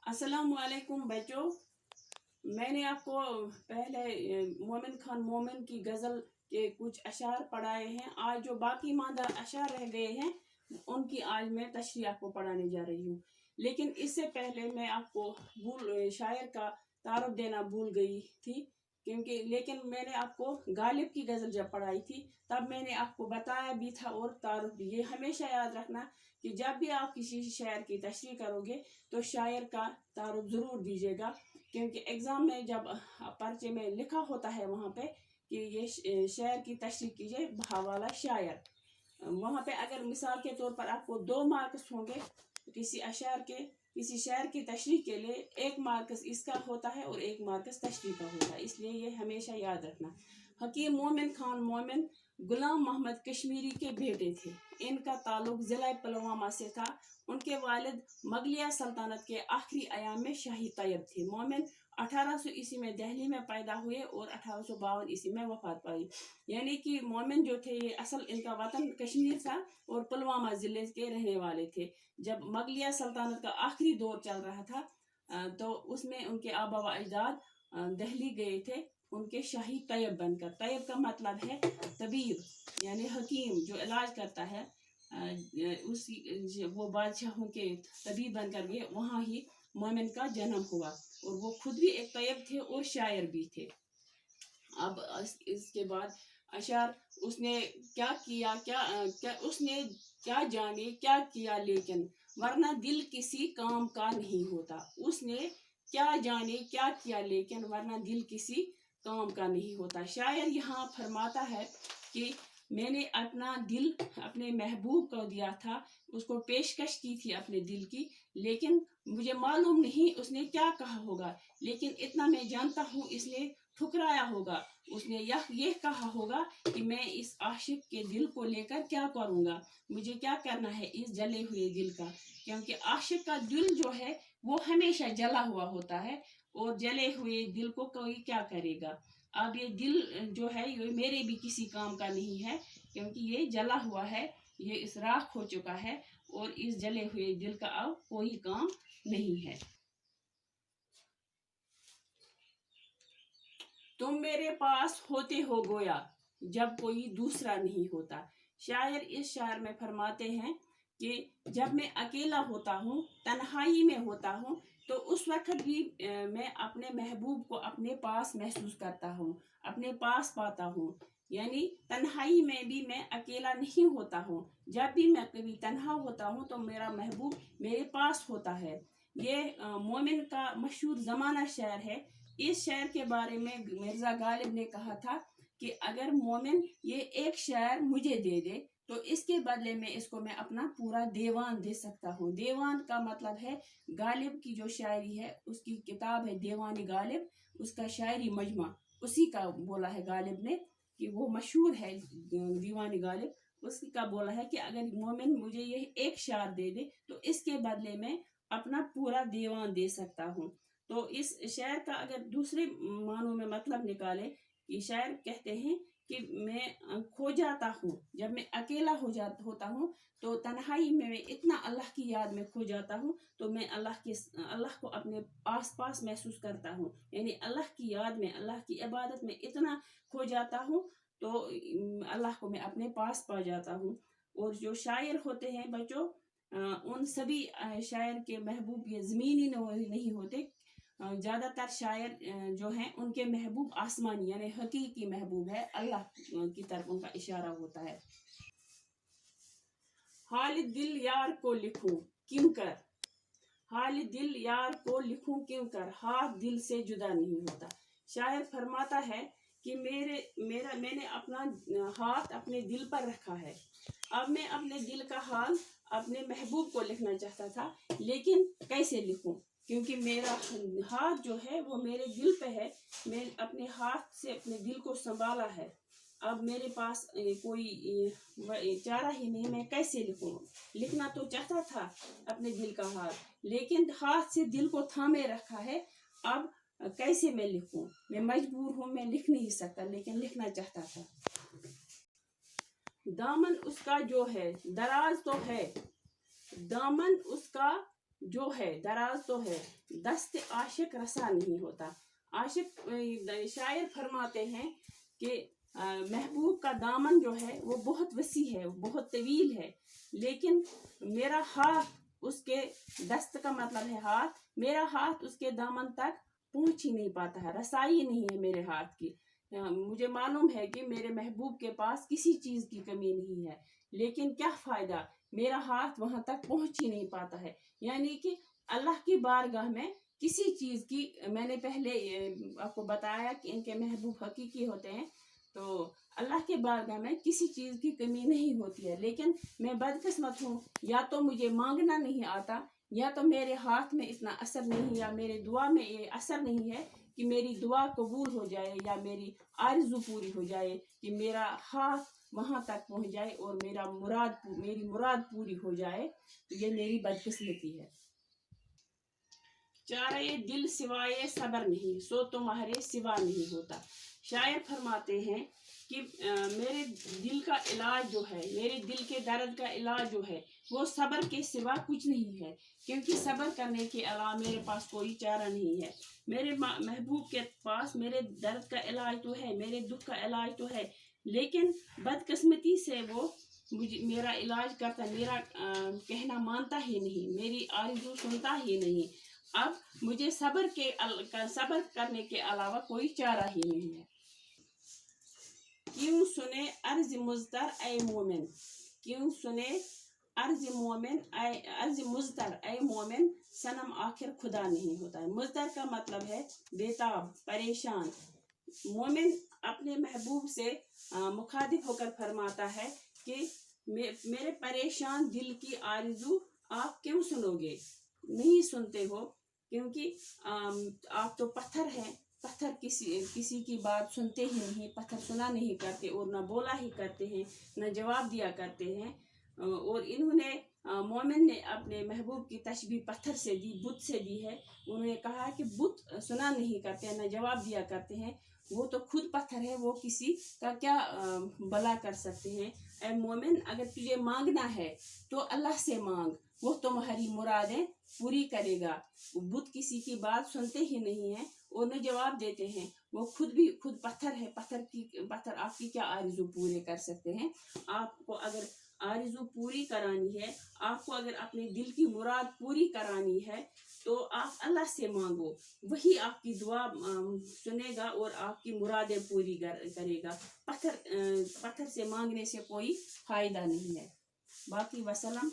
अस्सलाम वालेकुम बच्चों। मैंने आपको पहले मोमिन खान मोमिन की गज़ल के कुछ अशार पढ़ाए हैं। आज जो बाकी मादा अशार रह गए हैं उनकी आज मैं तशरीह आपको पढ़ाने जा रही हूँ। लेकिन इससे पहले मैं आपको शायर का तारुफ देना भूल गई थी, क्योंकि लेकिन मैंने आपको गालिब की गज़ल जब पढ़ाई थी तब मैंने आपको बताया भी था और तारुफ भी। ये हमेशा याद रखना कि जब भी आप किसी शायर की तशरीह करोगे तो शायर का तारुफ ज़रूर दीजिएगा, क्योंकि एग्ज़ाम में जब पर्चे में लिखा होता है वहाँ पे कि ये शायर की तशरीह कीजिए हवाला शायर, वहाँ पे अगर मिसाल के तौर पर आपको 2 मार्क्स होंगे किसी अशार के किसी शायर की तशरीह के लिए, 1 मार्क्स इसका होता है और 1 मार्क्स तशरीह का होता है। इसलिए ये हमेशा याद रखना। हकीम मोमिन खान मोमिन गुलाम मोहम्मद कश्मीरी के बेटे थे। इनका ताल्लुक ज़िला पुलवामा से था। उनके वालिद मगलिया सल्तनत के आखिरी अयाम में शाही तैयब थे। मोमिन 1800 ईस्वी में दिल्ली में पैदा हुए और 1852 ईस्वी में वफात पाई। यानी कि मोमिन जो थे ये असल इनका वतन कश्मीर था और पुलवामा ज़िले के रहने वाले थे। जब मगलिया सल्तनत का आखिरी दौर चल रहा था तो उसमें उनके आबा व अजदाद दिल्ली गए थे उनके शाही तैयब बनकर। तैयब का मतलब है तबीब, यानी हकीम जो इलाज करता है। उसी वो बादशाहों के तबीब बनकर गए। वहाँ ही मोमिन का जन्म हुआ और वो खुद भी एक तैयब थे और शायर भी थे। अब इसके बाद अशार उसने क्या किया, क्या उसने क्या जाने क्या किया लेकिन वरना दिल किसी काम का नहीं होता। उसने क्या जाने क्या किया लेकिन वरना दिल किसी काम का नहीं होता। शायर यहाँ फरमाता है कि मैंने अपना दिल अपने महबूब को दिया था, उसको पेशकश की थी अपने दिल की, लेकिन मुझे मालूम नहीं उसने क्या कहा होगा, लेकिन इतना मैं जानता हूँ इसलिए ठुकराया होगा। उसने यह कहा होगा कि मैं इस आशिक के दिल को लेकर क्या करूँगा, मुझे क्या करना है इस जले हुए दिल का, क्योंकि आशिक का दिल जो है वो हमेशा जला हुआ होता है और जले हुए दिल को कोई क्या करेगा। अब ये दिल जो है ये मेरे भी किसी काम का नहीं है, क्योंकि ये जला हुआ है, ये इस राख हो चुका है और इस जले हुए दिल का अब कोई काम नहीं है। तुम मेरे पास होते हो गोया जब कोई दूसरा नहीं होता। शायर इस शायर में फरमाते हैं कि जब मैं अकेला होता हूँ, तन्हाई में होता हूँ, तो उस वक्त भी मैं अपने महबूब को अपने पास महसूस करता हूँ, अपने पास पाता हूँ। यानी तन्हाई में भी मैं अकेला नहीं होता हूँ। जब भी मैं कभी तन्हा होता हूँ तो मेरा महबूब मेरे पास होता है। ये मोमिन का मशहूर ज़माना शायर है। इस शायर के बारे में मिर्ज़ा गालिब ने कहा था कि अगर मोमिन ये एक शायर मुझे दे दे तो इसके बदले में इसको मैं अपना पूरा दीवान दे सकता हूँ। दीवान का मतलब है गालिब की जो शायरी है, उसकी किताब है दीवानी गालिब, उसका शायरी मजमा उसी का बोला है गालिब ने कि वो मशहूर है दीवानी गालिब। उसी का बोला है कि अगर मोमिन मुझे ये एक शायर दे दे तो इसके बदले में अपना पूरा दीवान दे सकता हूँ। तो इस शायर का अगर दूसरे मानों में मतलब निकाले, कि शायर कहते हैं कि मैं खो जाता हूँ, जब मैं अकेला होता हूँ तो तन्हाई में मैं इतना अल्लाह की याद में खो जाता हूँ, तो मैं अल्लाह को अपने आस पास महसूस करता हूँ। यानी अल्लाह की याद में, अल्लाह की इबादत में इतना खो जाता हूँ तो अल्लाह को मैं अपने पास पा जाता हूँ। और जो शायर होते हैं बच्चों, उन सभी शायर के महबूब ये ज़मीनी नहीं होते। ज़्यादातर शायर जो हैं उनके महबूब आसमानी यानी हकीकी महबूब है, अल्लाह की तरफ उनका इशारा होता है। हाल दिल यार को लिखूं क्यों कर, हाल दिल यार को लिखूं क्यों कर, हाथ दिल से जुदा नहीं होता। शायर फरमाता है कि मैंने अपना हाथ अपने दिल पर रखा है। अब मैं अपने दिल का हाल अपने महबूब को लिखना चाहता था, लेकिन कैसे लिखूं, क्योंकि मेरा हाथ जो है वो मेरे दिल पे है। मैं अपने हाथ से अपने दिल को संभाला है। अब मेरे पास कोई चारा ही नहीं, मैं कैसे लिखूं। लिखना तो चाहता था अपने दिल का हाल, लेकिन हाथ से दिल को थामे रखा है। अब कैसे मैं लिखूं, मैं मजबूर हूँ, मैं लिख नहीं सकता, लेकिन लिखना चाहता था। दामन उसका जो है दराज तो है, दामन उसका جو ہے دراز تو ہے، دست عاشق رسا نہیں ہوتا. عاشق شاعر فرماتے ہیں کہ محبوب کا دامن جو ہے وہ بہت وسیع ہے، بہت طویل ہے، لیکن میرا ہاتھ اس کے، دست کا مطلب ہے ہاتھ، میرا ہاتھ اس کے دامن تک پہنچ ہی نہیں پاتا ہے، رسائی نہیں ہے میرے ہاتھ کی. مجھے معلوم ہے کہ میرے محبوب کے پاس کسی چیز کی کمی نہیں ہے، لیکن کیا فائدہ، میرا ہاتھ وہاں تک پہنچ ہی نہیں پاتا ہے. یعنی کہ اللہ کی بارگاہ میں کسی چیز کی، میں نے پہلے آپ کو بتایا کہ ان کے محبوب حقیقی ہوتے ہیں، تو اللہ کے بارگاہ میں کسی چیز کی کمی نہیں ہوتی ہے. لیکن میں بدقسمت ہوں، یا تو مجھے مانگنا نہیں آتا، یا تو میرے ہاتھ میں اتنا اثر نہیں، یا میرے دعا میں یہ اثر نہیں ہے کہ میری دعا قبول ہو جائے یا میری آرزو پوری ہو جائے، کہ میرا ہاتھ وہاں تک پہنچ جائے اور میری مراد پوری ہو جائے. تو یہ میری بدقسمتی ہے. چارے دل سوائے صبر نہیں، سو تمہارے سوا نہیں ہوتا. شاعر فرماتے ہیں کہ میرے دل کا علاج جو ہے، میرے دل کے درد کا علاج جو ہے، وہ صبر کے سوا کچھ نہیں ہے، کیونکہ صبر کرنے کے علاوہ میرے پاس کوئی چارہ نہیں ہے. میرے محبوب کے پاس میرے درد کا علاج تو ہے، میرے دکھ کا علاج تو ہے، لیکن بدقسمتی سے وہ میرا علاج کرتا، میرا کہنا مانتا ہی نہیں، میری آرزو سنتا ہی نہیں. اب مجھے صبر کرنے کے علاوہ کوئی چارہ ہی نہیں ہے. کیوں سنے عرض مضطر اے مومن، کیوں سنے عرض مضطر اے مومن، صنم آخر خدا نہیں ہوتا ہے. مضطر کا مطلب ہے بےتاب، پریشان. مومن اپنے محبوب سے مخاطب ہو کر فرماتا ہے کہ میرے پریشان دل کی آرزو آپ کیوں سنو گے، نہیں سنتے ہو، کیونکہ آپ تو پتھر ہیں. پتھر کسی کی بات سنتے ہی نہیں، پتھر سنا نہیں کرتے اور نہ بولا ہی کرتے ہیں، نہ جواب دیا کرتے ہیں. اور انہوں نے مومن نے اپنے محبوب کی تشبیہ پتھر سے دی، بت سے دی ہے. انہوں نے کہا کہ بت سنا نہیں کرتے ہیں، نہ جواب دیا کرتے ہیں، وہ تو خود پتھر ہے، وہ کسی کا کیا بھلا کر سکتے ہیں. اے مومن، اگر تجھے مانگنا ہے تو اللہ سے مانگ، وہ تمہاری مرادیں پوری کرے گا. بت کسی کی بات سنتے ہی نہیں ہیں اور نہ جواب دیتے ہیں، وہ خود پتھر ہے. پتھر آپ کی کیا آرزو پورے کر سکتے ہیں. آپ کو اگر آرزو پوری کرانی ہے، آپ کو اگر اپنے دل کی مراد پوری کرانی ہے، تو آپ اللہ سے مانگو، وہی آپ کی دعا سنے گا اور آپ کی مرادیں پوری کرے گا. پتھر سے مانگنے سے کوئی فائدہ نہیں ہے. باقی وسلام.